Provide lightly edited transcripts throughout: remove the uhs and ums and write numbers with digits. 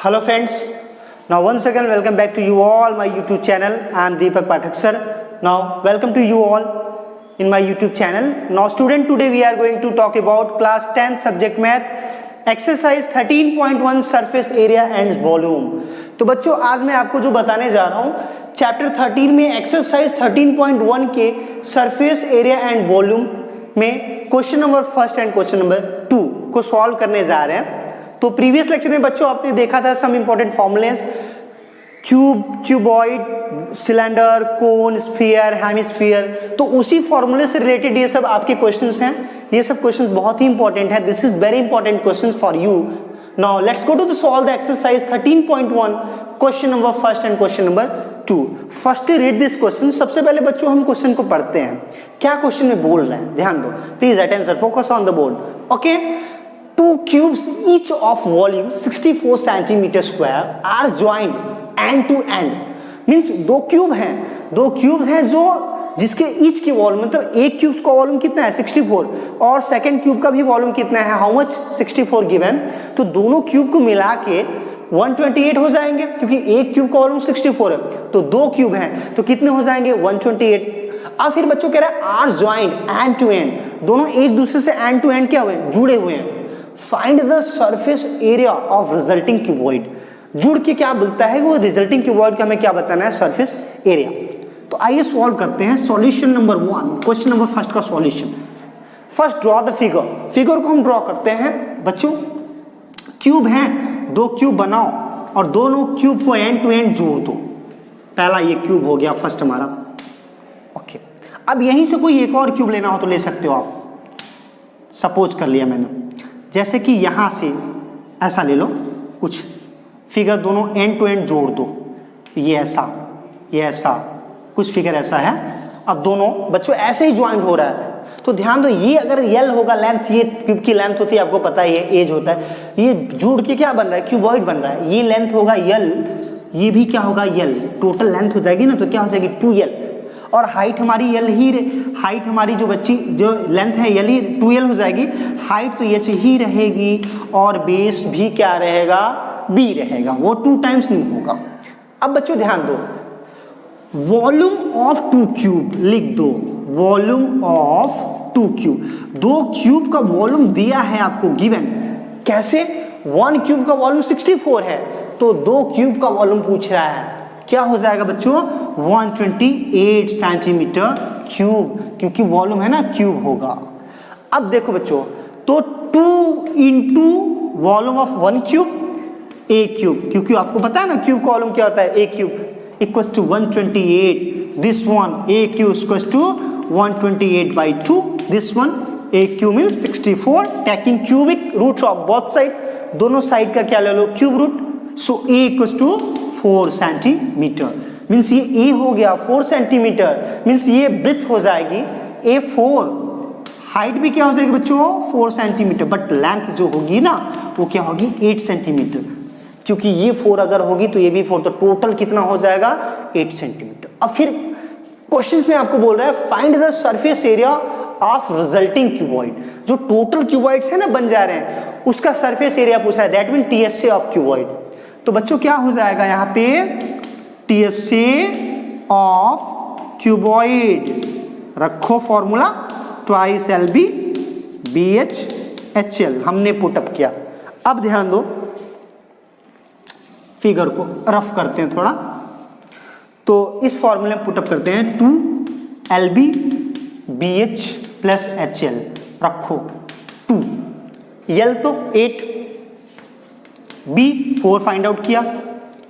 Hello friends, now once again welcome back to you all my YouTube channel. I am Deepak Pathak sir. Now welcome to you all in my YouTube channel. Now student, today we are going to talk about class 10 subject math exercise 13.1 surface area and volume. तो बच्चों आज मैं आपको जो बताने जा रहा हूँ चैप्टर 13 में एक्सरसाइज 13.1 के सरफेस एरिया एंड वॉल्यूम में question number first and question number 2 को सॉल्व करने जा रहे हैं। तो प्रीवियस लेक्चर में बच्चों आपने देखा था some important formulas, cube, cuboid, cylinder, cone, sphere, hemisphere. तो उसी फॉर्मूले से रिलेटेड ये सब आपके क्वेश्चंस हैं। ये सब क्वेश्चंस बहुत ही इंपॉर्टेंट है। This is very important questions for you. Now let's go to the solve the exercise 13.1 question number first and question number 2। Firstly read this question. सबसे पहले बच्चों हम क्वेश्चन को पढ़ते हैं, क्या क्वेश्चन में बोल रहे हैं, ध्यान दो please, attention, focus on the board. Okay, two cubes each of volume 64 centimeter square are joined end to end। Means दो क्यूब हैं जो जिसके ईच की वॉल्यूम, मतलब एक क्यूब का वॉल्यूम कितना है 64 और सेकंड क्यूब का भी वॉल्यूम कितना है, हाउ मच 64 गिवन। तो दोनों क्यूब को मिला के 128 हो जाएंगे, क्योंकि एक क्यूब का वॉल्यूम 64 है तो दो क्यूब हैं तो कितने हो जाएंगे 128। अब फिर बच्चों कह रहा है are joined end to end, दोनों एक दूसरे से एंड टू एंड क्या हुए, जुड़े हुए हैं। Find the surface area of resulting cuboid. जुड़ के क्या बोलता है वो रिजल्टिंग क्यूबॉइड का हमें क्या बताना है, सरफेस एरिया। तो आइए सॉल्व करते हैं। Solution number 1, question number first का solution. First draw the figure. Figure को हम ड्रॉ करते हैं बच्चों। क्यूब हैं, दो क्यूब बनाओ और दोनों क्यूब को एंड टू एंड जोड़ दो। पहला ये क्यूब हो गया फर्स्ट हमारा। ओके, अब यहीं से कोई एक और क्यूब लेना हो तो ले सकते हो आप। सपोज कर लिया मैंने, जैसे कि यहां से ऐसा ले लो कुछ फिगर, दोनों एंड टू एंड जोड़ दो। ये ऐसा कुछ फिगर ऐसा है। अब दोनों बच्चों ऐसे ही ज्वाइंट हो रहा है तो ध्यान दो, ये अगर यल होगा लेंथ, ये क्यूब की लेंथ होती है, आपको पता है ये एज होता है, ये जुड़ के क्या बन रहा है, क्यूबॉइड बन रहा है। ये लेंथ होगा यल, ये भी क्या होगा यल, टोटल लेंथ हो जाएगी ना, तो क्या हो जाएगी 2l। और हाइट हमारी यल ही, हाइट हमारी जो बच्ची जो लेंथ है यल ही 2l हो जाएगी। हाइट तो h ही रहेगी और बेस भी क्या रहेगा, b रहेगा, वो 2 टाइम्स नहीं होगा। अब बच्चों ध्यान दो, वॉल्यूम ऑफ 2 क्यूब लिख दो, वॉल्यूम ऑफ 2 क्यूब। दो क्यूब का वॉल्यूम दिया है आपको गिवन, कैसे, 1 क्यूब का वॉल्यूम 64 है तो दो क्यूब का वॉल्यूम पूछ रहा है, क्या हो जाएगा बच्चों 128 सेंटीमीटर क्यूब, क्योंकि वॉल्यूम है ना क्यूब होगा। अब देखो बच्चों, तो 2 into volume of 1 cube, A cube, क्योंकि आपको पता है ना क्यूब का वॉल्यूम क्या होता है, A cube equals to 128। This one A cube equals to 128/2। This one A cube means 64। Taking cubic root of both side, दोनों साइड का क्या ले लो cube root. So A equals to 4 centimetre. Means ये A हो गया 4 centimetre, means ये breath हो जाएगी A4। हाइट भी क्या हो जाएगी बच्चों 4 सेंटीमीटर, बट लेंथ जो होगी ना वो क्या होगी 8 सेंटीमीटर, क्योंकि ये 4 अगर होगी तो ये भी 4, तो टोटल कितना हो जाएगा 8 सेंटीमीटर। अब फिर क्वेश्चन में आपको बोल रहा है find the surface area of resulting cuboid. जो टोटल क्यूबॉइड्स है ना बन जा रहे हैं उसका सरफेस एरिया पूछा है, that mean TSA of cuboid. तो बच्चों क्या हो जाएगा यहाँ पे TSA ऑफ क्यूबॉइड, रखो formula twice LB BH HL हमने पुटअप किया। अब ध्यान दो, फिगर को रफ करते हैं थोड़ा, तो इस फॉर्मूले में पुटअप करते हैं 2LB BH प्लस HL, रखो 2, L तो 8, B4 फाइंड आउट किया,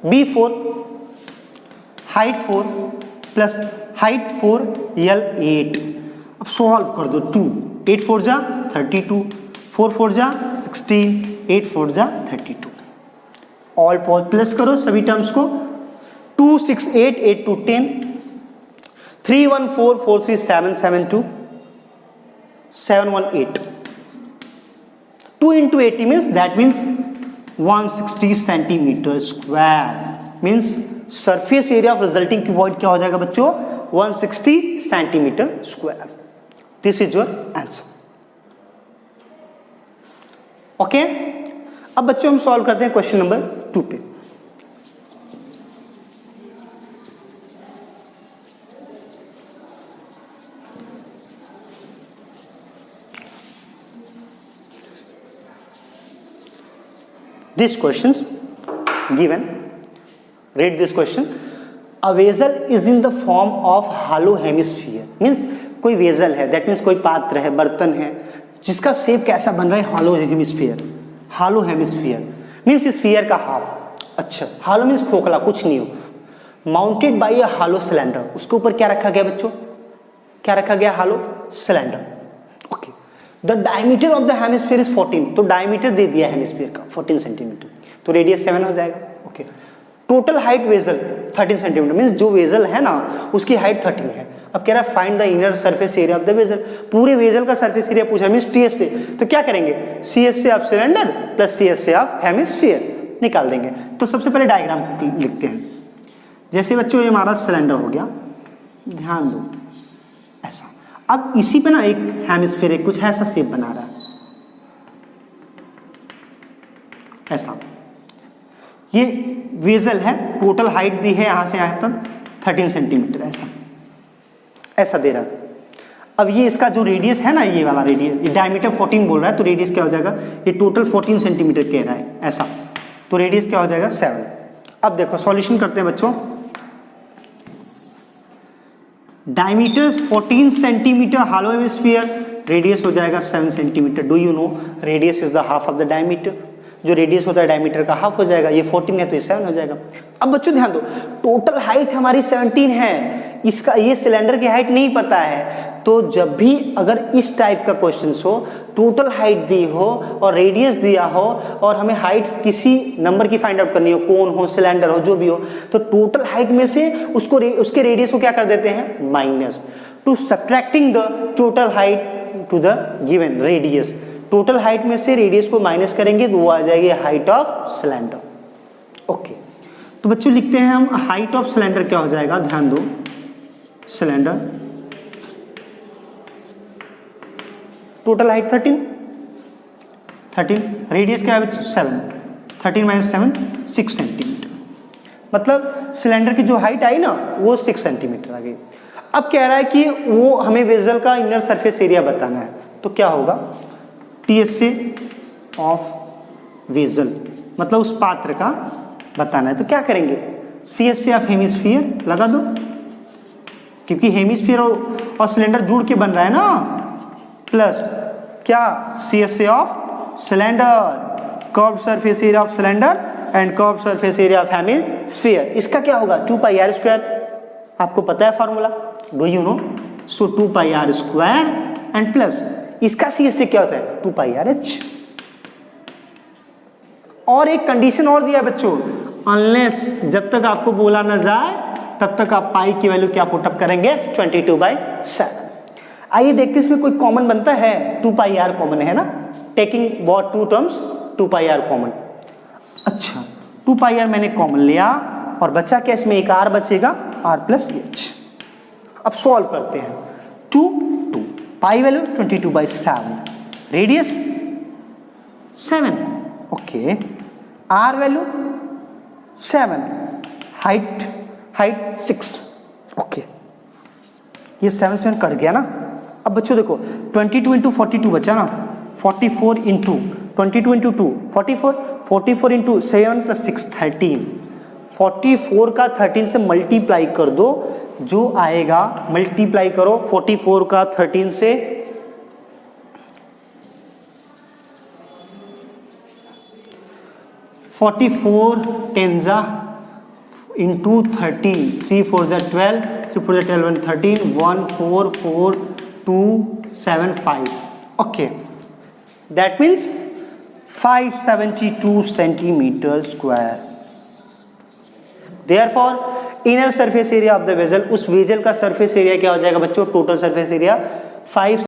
B4 height 4 plus height 4 L 8। अब सॉल्व कर दो, 2 8 4 जा 32, 4 4 जा 16, 8 4 जा 32। ऑल प्लस करो सभी टर्म्स को, 2 6 8 8 2 10, 3 1 4 4 3 7 7 2 7 1 8। 2 into 80 means that means 160 centimetre square. Means surface area of resulting cuboid क्या हो जाएगा बच्चों 160 centimetre square. This is your answer. Okay, अब बच्चों हम सॉल्व करते हैं क्वेश्चन नंबर 2 पे। This questions given, read this question. A vessel is in the form of hollow hemisphere. Means कोई वेजल है, that means कोई पात्र है, बर्तन है, जिसका शेप कैसा बन रहा है, hollow hemisphere. hollow hemisphere means sphere का हाफ। अच्छा, hollow means खोखला, कुछ नहीं हो। Mounted by a hollow cylinder, उसके ऊपर क्या रखा गया बच्चों, क्या रखा गया, hollow cylinder। Okay, the diameter of the hemisphere is 14, तो डायमीटर दे दिया हेमिस्फीयर का 14 सेंटीमीटर, तो रेडियस 7 हो जाएगा। Okay, total height vessel 13 centimetre, means जो वेजल है ना उसकी हाइट 13 है। अब कह रहा है find the inner surface area of the vessel, पूरे वेजल का सरफेस एरिया पूछा, मींस टीएस से, तो क्या करेंगे, सीएस से आप सिलेंडर प्लस सीएस से आप हेमिस्फीयर निकाल देंगे। तो सबसे पहले डायग्राम लिखते हैं। जैसे बच्चों ये हमारा सिलेंडर हो गया, ध्यान दो ऐसा। अब इसी पे ना एक हेमिस्फीयर है, कुछ ऐसा शेप बना रहा है, ऐसा। ये वेजल है, टोटल हाइट दी है यहाँ से यहाँ तक 13 सेंटीमीटर, ऐसा ऐसा दे रहा है। अब ये इसका जो रेडियस है ना, ये वाला रेडियस, डायमीटर 14 बोल रहा है, तो रेडियस क्या हो जाएगा, ये टोटल 14 सेंटीमीटर कह रहा है, ऐसा, तो रेडियस क्या हो जाएगा 7। अब देखो सॉल्यूशन करते हैं बच्चों। Diameter 14 centimetre hollow hemisphere, radius हो जाएगा 7 centimetre. Do you no radius is the half of the diameter, जो रेडियस होता है डायमीटर का हाफ हो जाएगा, ये 14 है तो ये 7 हो जाएगा। अब बच्चों ध्यान दो, टोटल हाइट हमारी 17 है, इसका ये सिलेंडर की हाइट नहीं पता है, तो जब भी अगर इस टाइप का क्वेश्चन हो, टोटल हाइट दी हो और रेडियस दिया हो और हमें हाइट किसी नंबर की फाइंड आउट करनी हो, कोन हो, सिलेंडर हो, जो भी हो, तो टोटल हाइट में से उसके रेडियस को क्या कर देते हैं, minus, to subtracting the total height to the given radius. Total height में से रेडियस को माइनस करेंगे तो वो आ जाएगी हाइट ऑफ सिलेंडर। ओके, तो बच्चों लिखते हैं हम, हाइट ऑफ सिलेंडर क्या हो जाएगा, ध्यान दो, सिलेंडर टोटल हाइट 13, रेडियस क्या है 7, 13 माइनस 7 6 सेंटीमीटर, मतलब सिलेंडर की जो हाइट आई ना वो 6 सेंटीमीटर आ गई। अब कह रहा है कि वो हमें वेजल का इनर सरफेस एरिया बताना है, तो क्या होगा, टीएसए ऑफ वेजल, मतलब उस पात्र का बताना है, तो क्या करेंगे, सीएसए ऑफ हेमिस्फीयर लगा दो, क्योंकि हेमिस्फीयर और सिलेंडर जुड़ के बन रहा है ना, प्लस क्या, CSA of cylinder, curve surface area of cylinder and curve surface area of hemisphere, इसका क्या होगा 2 पाई आर स्क्वायर, आपको पता है formula, do you know, so 2 pi r square and plus इसका सीएसए क्या होता है 2 पाई आर एच। और एक कंडीशन और दिया बच्चों, अनलेस, जब तक आपको बोला ना जाए तब तक आप पाई की वैल्यू क्या पुटअप करेंगे 22/7। आइए देखते इसमें कोई कॉमन बनता है, 2 पाई आर कॉमन है ना, taking both two terms 2 pi r common. अच्छा, 2 पाई आर मैंने कॉमन लिया और बचा क्या, इसमें एक आर बचेगा, आर प्लस एच। अब सॉल्व करते हैं, 2 pi value 22/7, radius 7, okay, r value 7, height 6, okay, ये 7 कट गया ना। अब बच्चों देखो 22 इंटू 42 बचा ना, 44 इंटू 22 इंटू 2 44 इंटू 7 प्लस 6 13, 44 का 13 से मल्टीप्लाई कर दो, जो आएगा, मल्टीप्लाई करो 44 का 13 से, टेन जा इंटू 13, 3 4 जा 12, 3 4 जा 12 13, 1 4 4 2 7 5, okay, that means 572 centimetre square. Therefore inner surface area of the vessel, उस वेजल का सरफेस एरिया क्या हो जाएगा बच्चों, टोटल सरफेस एरिया 5